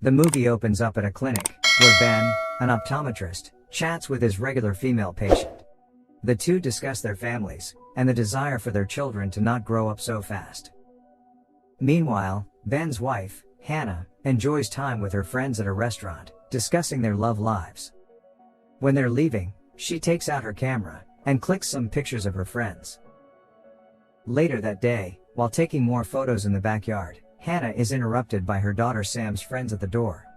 The movie opens up at a clinic, where Ben, an optometrist, chats with his regular female patient. The two discuss their families, and the desire for their children to not grow up so fast. Meanwhile, Ben's wife, Hannah, enjoys time with her friends at a restaurant, discussing their love lives. When they're leaving, she takes out her camera, and clicks some pictures of her friends. Later that day, while taking more photos in the backyard, Hannah is interrupted by her daughter Sam's friends at the door.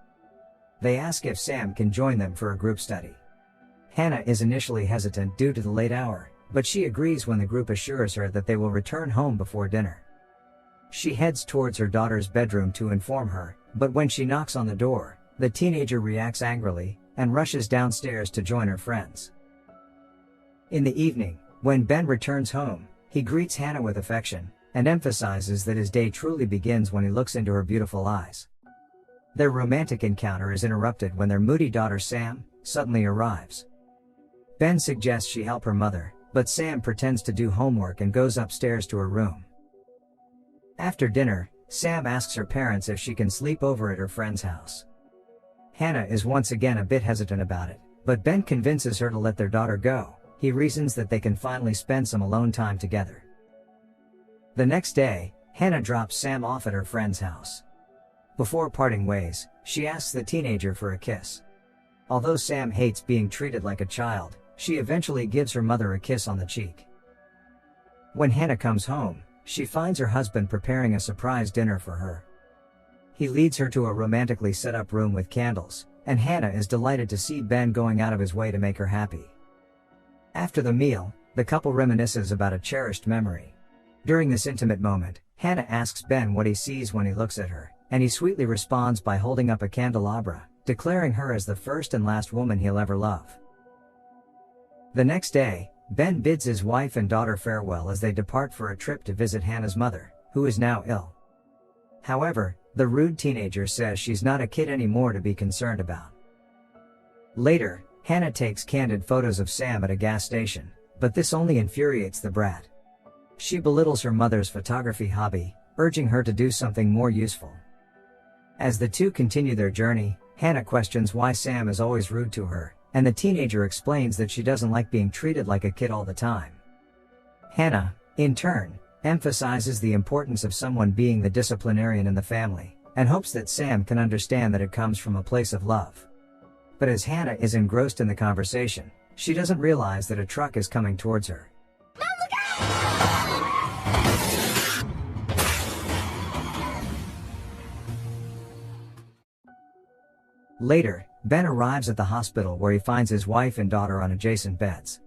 They ask if Sam can join them for a group study. Hannah is initially hesitant due to the late hour, but she agrees when the group assures her that they will return home before dinner. She heads towards her daughter's bedroom to inform her, but when she knocks on the door, the teenager reacts angrily, and rushes downstairs to join her friends. In the evening, when Ben returns home, he greets Hannah with affection, and emphasizes that his day truly begins when he looks into her beautiful eyes. Their romantic encounter is interrupted when their moody daughter Sam suddenly arrives. Ben suggests she help her mother, but Sam pretends to do homework and goes upstairs to her room. After dinner, Sam asks her parents if she can sleep over at her friend's house. Hannah is once again a bit hesitant about it, but Ben convinces her to let their daughter go. He reasons that they can finally spend some alone time together. The next day, Hannah drops Sam off at her friend's house. Before parting ways, she asks the teenager for a kiss. Although Sam hates being treated like a child, she eventually gives her mother a kiss on the cheek. When Hannah comes home, she finds her husband preparing a surprise dinner for her. He leads her to a romantically set up room with candles, and Hannah is delighted to see Ben going out of his way to make her happy. After the meal, the couple reminisces about a cherished memory. During this intimate moment, Hannah asks Ben what he sees when he looks at her, and he sweetly responds by holding up a candelabra, declaring her as the first and last woman he'll ever love. The next day, Ben bids his wife and daughter farewell as they depart for a trip to visit Hannah's mother, who is now ill. However, the rude teenager says she's not a kid anymore to be concerned about. Later, Hannah takes candid photos of Sam at a gas station, but this only infuriates the brat. She belittles her mother's photography hobby, urging her to do something more useful. As the two continue their journey, Hannah questions why Sam is always rude to her, and the teenager explains that she doesn't like being treated like a kid all the time. Hannah, in turn, emphasizes the importance of someone being the disciplinarian in the family, and hopes that Sam can understand that it comes from a place of love. But as Hannah is engrossed in the conversation, she doesn't realize that a truck is coming towards her. Later, Ben arrives at the hospital where he finds his wife and daughter on adjacent beds.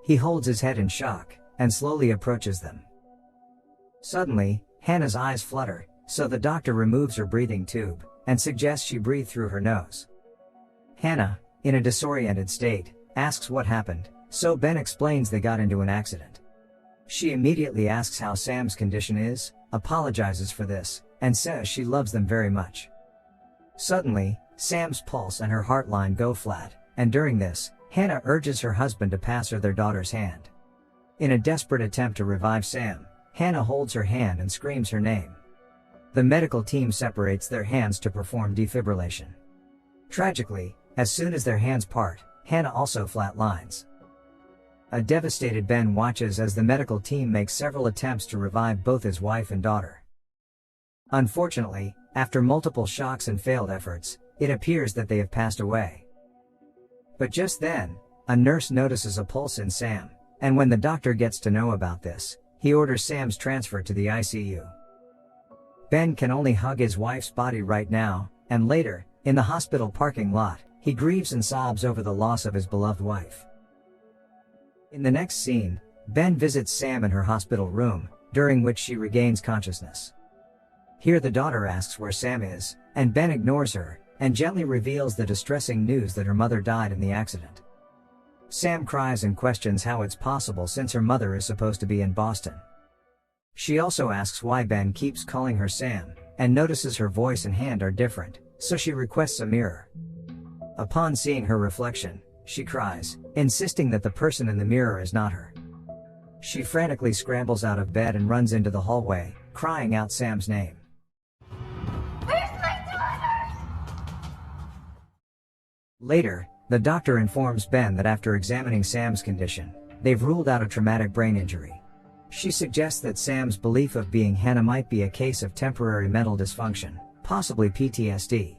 He holds his head in shock, and slowly approaches them. Suddenly, Hannah's eyes flutter, so the doctor removes her breathing tube, and suggests she breathe through her nose. Hannah, in a disoriented state, asks what happened, so Ben explains they got into an accident. She immediately asks how Sam's condition is, apologizes for this, and says she loves them very much. Suddenly, Sam's pulse and her heart line go flat, and during this, Hannah urges her husband to pass her their daughter's hand. In a desperate attempt to revive Sam, Hannah holds her hand and screams her name. The medical team separates their hands to perform defibrillation. Tragically, as soon as their hands part, Hannah also flatlines. A devastated Ben watches as the medical team makes several attempts to revive both his wife and daughter. Unfortunately, after multiple shocks and failed efforts, it appears that they have passed away. But just then, a nurse notices a pulse in Sam, and when the doctor gets to know about this, he orders Sam's transfer to the ICU. Ben can only hug his wife's body right now, and later, in the hospital parking lot, he grieves and sobs over the loss of his beloved wife. In the next scene, Ben visits Sam in her hospital room, during which she regains consciousness. Here the daughter asks where Sam is, and Ben ignores her, and gently reveals the distressing news that her mother died in the accident. Sam cries and questions how it's possible since her mother is supposed to be in Boston. She also asks why Ben keeps calling her Sam, and notices her voice and hand are different, so she requests a mirror. Upon seeing her reflection, she cries, insisting that the person in the mirror is not her. She frantically scrambles out of bed and runs into the hallway, crying out Sam's name. Where's my daughter? Later, the doctor informs Ben that after examining Sam's condition, they've ruled out a traumatic brain injury. She suggests that Sam's belief of being Hannah might be a case of temporary mental dysfunction, possibly PTSD.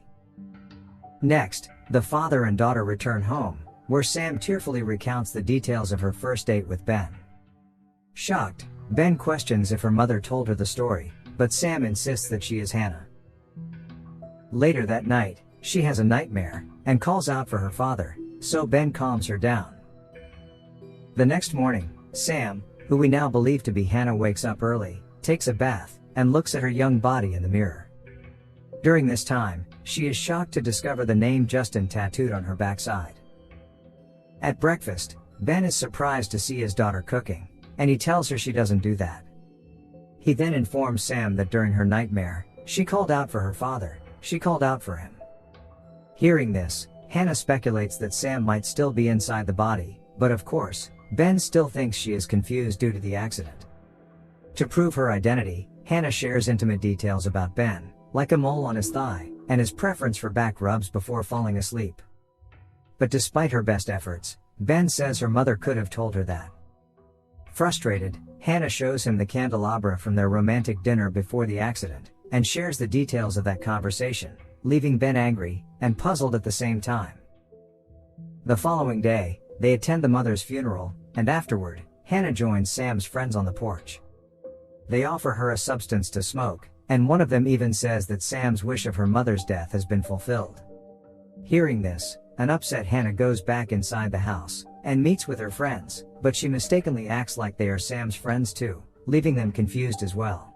Next, the father and daughter return home, where Sam tearfully recounts the details of her first date with Ben. Shocked, Ben questions if her mother told her the story, but Sam insists that she is Hannah. Later that night, she has a nightmare, and calls out for her father, so Ben calms her down. The next morning, Sam, who we now believe to be Hannah, wakes up early, takes a bath, and looks at her young body in the mirror. During this time, she is shocked to discover the name Justin tattooed on her backside. At breakfast, Ben is surprised to see his daughter cooking, and he tells her she doesn't do that. He then informs Sam that during her nightmare, she called out for her father, she called out for him. Hearing this, Hannah speculates that Sam might still be inside the body, but of course, Ben still thinks she is confused due to the accident. To prove her identity, Hannah shares intimate details about Ben, like a mole on his thigh, and his preference for back rubs before falling asleep. But despite her best efforts, Ben says her mother could have told her that. Frustrated, Hannah shows him the candelabra from their romantic dinner before the accident, and shares the details of that conversation, leaving Ben angry and puzzled at the same time. The following day, they attend the mother's funeral, and afterward, Hannah joins Sam's friends on the porch. They offer her a substance to smoke, and one of them even says that Sam's wish of her mother's death has been fulfilled. Hearing this, an upset Hannah goes back inside the house, and meets with her friends, but she mistakenly acts like they are Sam's friends too, leaving them confused as well.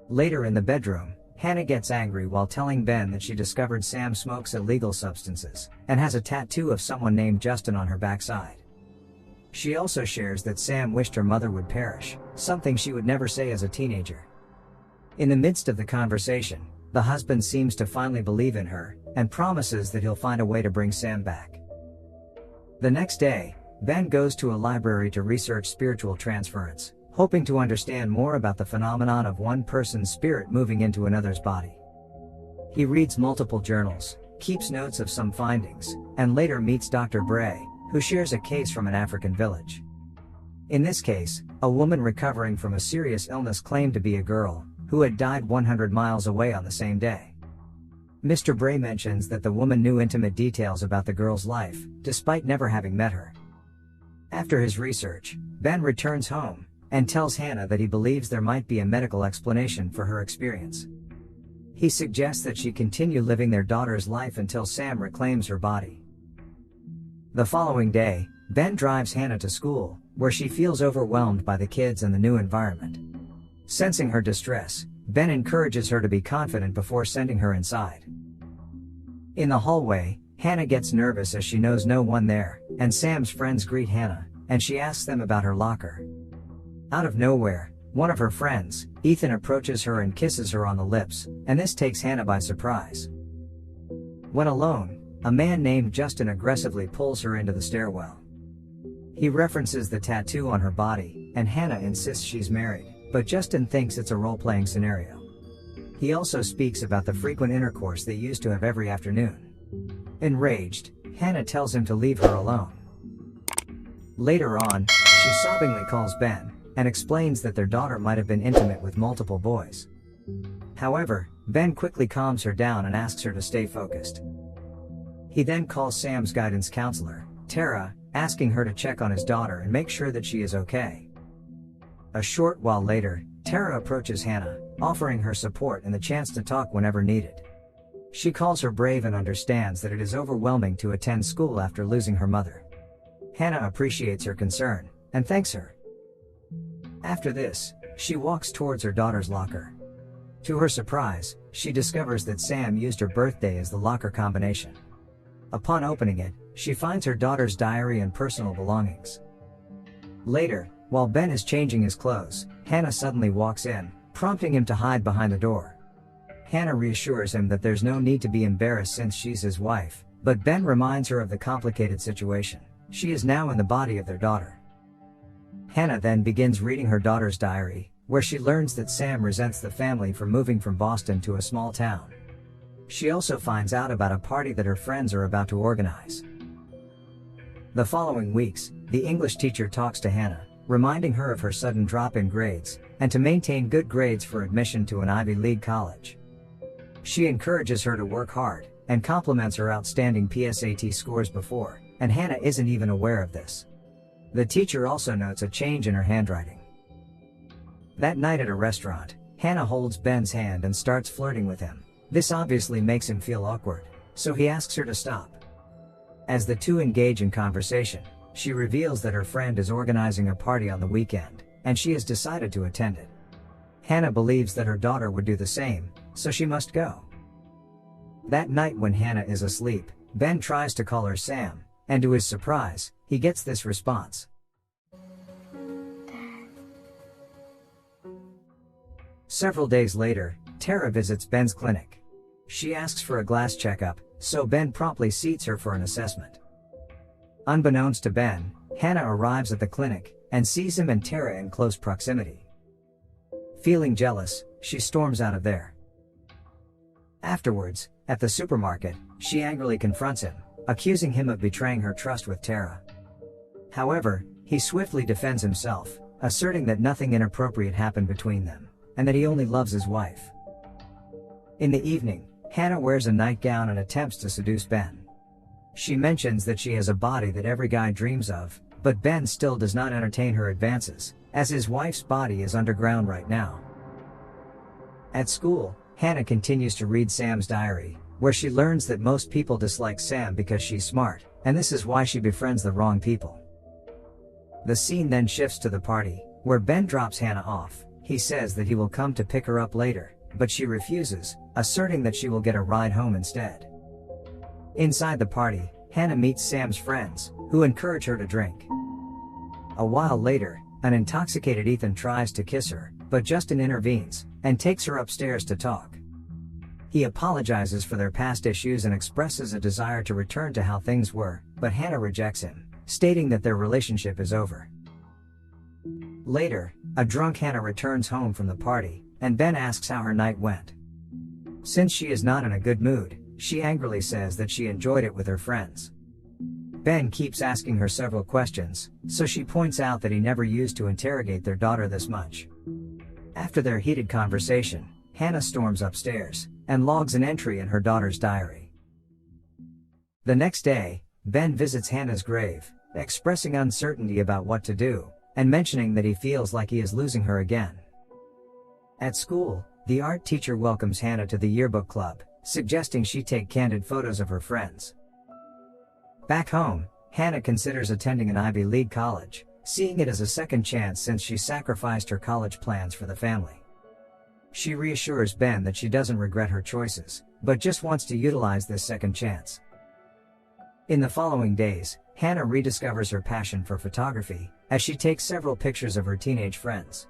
Later in the bedroom, Hannah gets angry while telling Ben that she discovered Sam smokes illegal substances, and has a tattoo of someone named Justin on her backside. She also shares that Sam wished her mother would perish, something she would never say as a teenager. In the midst of the conversation, the husband seems to finally believe in her, and promises that he'll find a way to bring Sam back. The next day, Ben goes to a library to research spiritual transference, hoping to understand more about the phenomenon of one person's spirit moving into another's body. He reads multiple journals, keeps notes of some findings, and later meets Dr. Bray, who shares a case from an African village. In this case, a woman recovering from a serious illness claimed to be a girl, who had died 100 miles away on the same day. Mr. Bray mentions that the woman knew intimate details about the girl's life, despite never having met her. After his research, Ben returns home, and tells Hannah that he believes there might be a medical explanation for her experience. He suggests that she continue living their daughter's life until Sam reclaims her body. The following day, Ben drives Hannah to school, where she feels overwhelmed by the kids and the new environment. Sensing her distress, Ben encourages her to be confident before sending her inside. In the hallway, Hannah gets nervous as she knows no one there, and Sam's friends greet Hannah, and she asks them about her locker. Out of nowhere, one of her friends, Ethan, approaches her and kisses her on the lips, and this takes Hannah by surprise. When alone, a man named Justin aggressively pulls her into the stairwell. He references the tattoo on her body, and Hannah insists she's married, but Justin thinks it's a role-playing scenario. He also speaks about the frequent intercourse they used to have every afternoon. Enraged, Hannah tells him to leave her alone. Later on, she sobbingly calls Ben, and explains that their daughter might have been intimate with multiple boys. However, Ben quickly calms her down and asks her to stay focused. He then calls Sam's guidance counselor, Tara, asking her to check on his daughter and make sure that she is okay. A short while later, Tara approaches Hannah, offering her support and the chance to talk whenever needed. She calls her brave and understands that it is overwhelming to attend school after losing her mother. Hannah appreciates her concern, and thanks her. After this, she walks towards her daughter's locker. To her surprise, she discovers that Sam used her birthday as the locker combination. Upon opening it, she finds her daughter's diary and personal belongings. Later, while Ben is changing his clothes, Hannah suddenly walks in, prompting him to hide behind the door. Hannah reassures him that there's no need to be embarrassed since she's his wife, but Ben reminds her of the complicated situation. She is now in the body of their daughter. Hannah then begins reading her daughter's diary, where she learns that Sam resents the family for moving from Boston to a small town. She also finds out about a party that her friends are about to organize. The following weeks, the English teacher talks to Hannah, reminding her of her sudden drop in grades, and to maintain good grades for admission to an Ivy League college. She encourages her to work hard, and compliments her outstanding PSAT scores before, and Hannah isn't even aware of this. The teacher also notes a change in her handwriting. That night at a restaurant, Hannah holds Ben's hand and starts flirting with him. This obviously makes him feel awkward, so he asks her to stop. As the two engage in conversation, she reveals that her friend is organizing a party on the weekend, and she has decided to attend it. Hannah believes that her daughter would do the same, so she must go. That night when Hannah is asleep, Ben tries to call her Sam, and to his surprise, he gets this response. Several days later, Tara visits Ben's clinic. She asks for a glass checkup, so Ben promptly seats her for an assessment. Unbeknownst to Ben, Hannah arrives at the clinic and sees him and Tara in close proximity. Feeling jealous, she storms out of there. Afterwards, at the supermarket, she angrily confronts him, accusing him of betraying her trust with Tara. However, he swiftly defends himself, asserting that nothing inappropriate happened between them, and that he only loves his wife. In the evening, Hannah wears a nightgown and attempts to seduce Ben. She mentions that she has a body that every guy dreams of, but Ben still does not entertain her advances, as his wife's body is underground right now. At school, Hannah continues to read Sam's diary, where she learns that most people dislike Sam because she's smart, and this is why she befriends the wrong people. The scene then shifts to the party, where Ben drops Hannah off. He says that he will come to pick her up later, but she refuses, asserting that she will get a ride home instead. Inside the party, Hannah meets Sam's friends, who encourage her to drink. A while later, an intoxicated Ethan tries to kiss her, but Justin intervenes, and takes her upstairs to talk. He apologizes for their past issues and expresses a desire to return to how things were, but Hannah rejects him, stating that their relationship is over. Later, a drunk Hannah returns home from the party, and Ben asks how her night went. Since she is not in a good mood, she angrily says that she enjoyed it with her friends. Ben keeps asking her several questions, so she points out that he never used to interrogate their daughter this much. After their heated conversation, Hannah storms upstairs, and logs an entry in her daughter's diary. The next day, Ben visits Hannah's grave, expressing uncertainty about what to do, and mentioning that he feels like he is losing her again. At school, the art teacher welcomes Hannah to the yearbook club, suggesting she take candid photos of her friends. Back home, Hannah considers attending an Ivy League college, seeing it as a second chance since she sacrificed her college plans for the family. She reassures Ben that she doesn't regret her choices, but just wants to utilize this second chance. In the following days, Hannah rediscovers her passion for photography, as she takes several pictures of her teenage friends.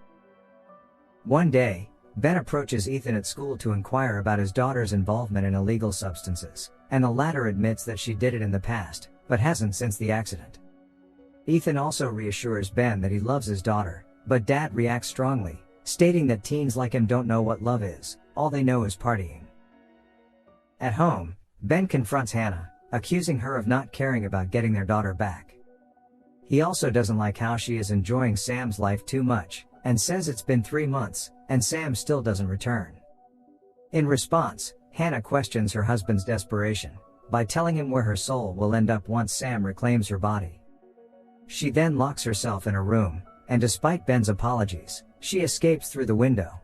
One day, Ben approaches Ethan at school to inquire about his daughter's involvement in illegal substances, and the latter admits that she did it in the past, but hasn't since the accident. Ethan also reassures Ben that he loves his daughter, but Dad reacts strongly, stating that teens like him don't know what love is, all they know is partying. At home, Ben confronts Hannah, accusing her of not caring about getting their daughter back. He also doesn't like how she is enjoying Sam's life too much, and says it's been 3 months, and Sam still doesn't return. In response, Hannah questions her husband's desperation, by telling him where her soul will end up once Sam reclaims her body. She then locks herself in a room, and despite Ben's apologies, she escapes through the window.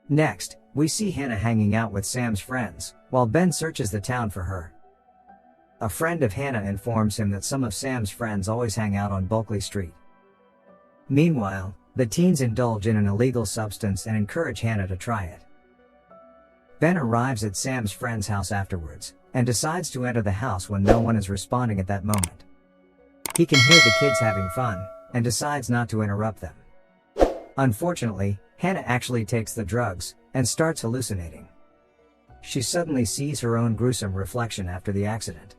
Next, we see Hannah hanging out with Sam's friends, while Ben searches the town for her. A friend of Hannah informs him that some of Sam's friends always hang out on Bulkley Street. Meanwhile, the teens indulge in an illegal substance and encourage Hannah to try it. Ben arrives at Sam's friend's house afterwards, and decides to enter the house when no one is responding at that moment. He can hear the kids having fun, and decides not to interrupt them. Unfortunately, Hannah actually takes the drugs, and starts hallucinating. She suddenly sees her own gruesome reflection after the accident.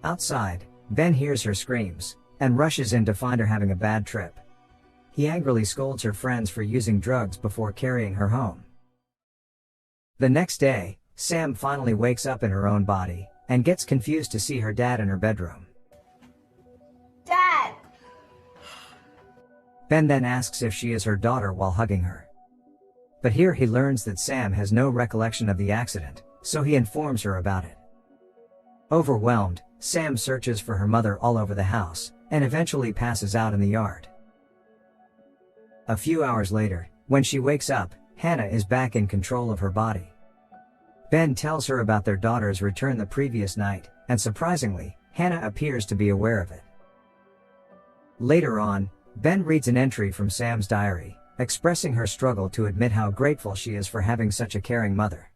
Outside, Ben hears her screams, and rushes in to find her having a bad trip. He angrily scolds her friends for using drugs before carrying her home. The next day, Sam finally wakes up in her own body, and gets confused to see her dad in her bedroom. Dad! Ben then asks if she is her daughter while hugging her. But here he learns that Sam has no recollection of the accident, so he informs her about it. Overwhelmed, Sam searches for her mother all over the house, and eventually passes out in the yard. A few hours later, when she wakes up, Hannah is back in control of her body. Ben tells her about their daughter's return the previous night, and surprisingly, Hannah appears to be aware of it. Later on, Ben reads an entry from Sam's diary, expressing her struggle to admit how grateful she is for having such a caring mother.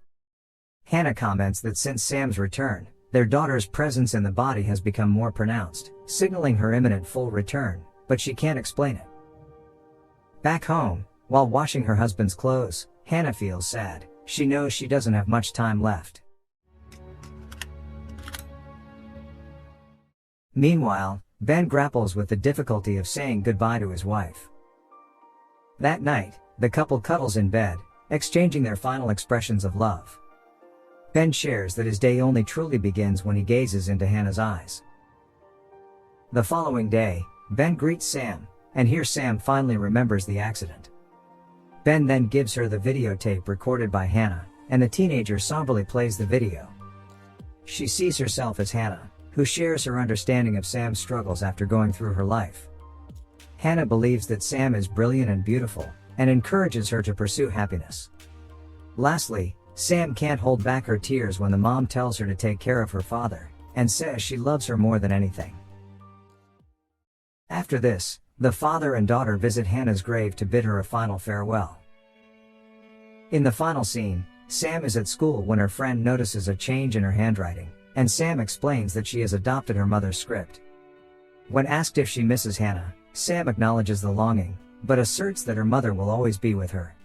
Hannah comments that since Sam's return, their daughter's presence in the body has become more pronounced, signaling her imminent full return, but she can't explain it. Back home, while washing her husband's clothes, Hannah feels sad. She knows she doesn't have much time left. Meanwhile, Ben grapples with the difficulty of saying goodbye to his wife. That night, the couple cuddles in bed, exchanging their final expressions of love. Ben shares that his day only truly begins when he gazes into Hannah's eyes. The following day, Ben greets Sam, and here Sam finally remembers the accident. Ben then gives her the videotape recorded by Hannah, and the teenager somberly plays the video. She sees herself as Hannah, who shares her understanding of Sam's struggles after going through her life. Hannah believes that Sam is brilliant and beautiful, and encourages her to pursue happiness. Lastly, Sam can't hold back her tears when the mom tells her to take care of her father, and says she loves her more than anything. After this, the father and daughter visit Hannah's grave to bid her a final farewell. In the final scene, Sam is at school when her friend notices a change in her handwriting, and Sam explains that she has adopted her mother's script. When asked if she misses Hannah, Sam acknowledges the longing, but asserts that her mother will always be with her.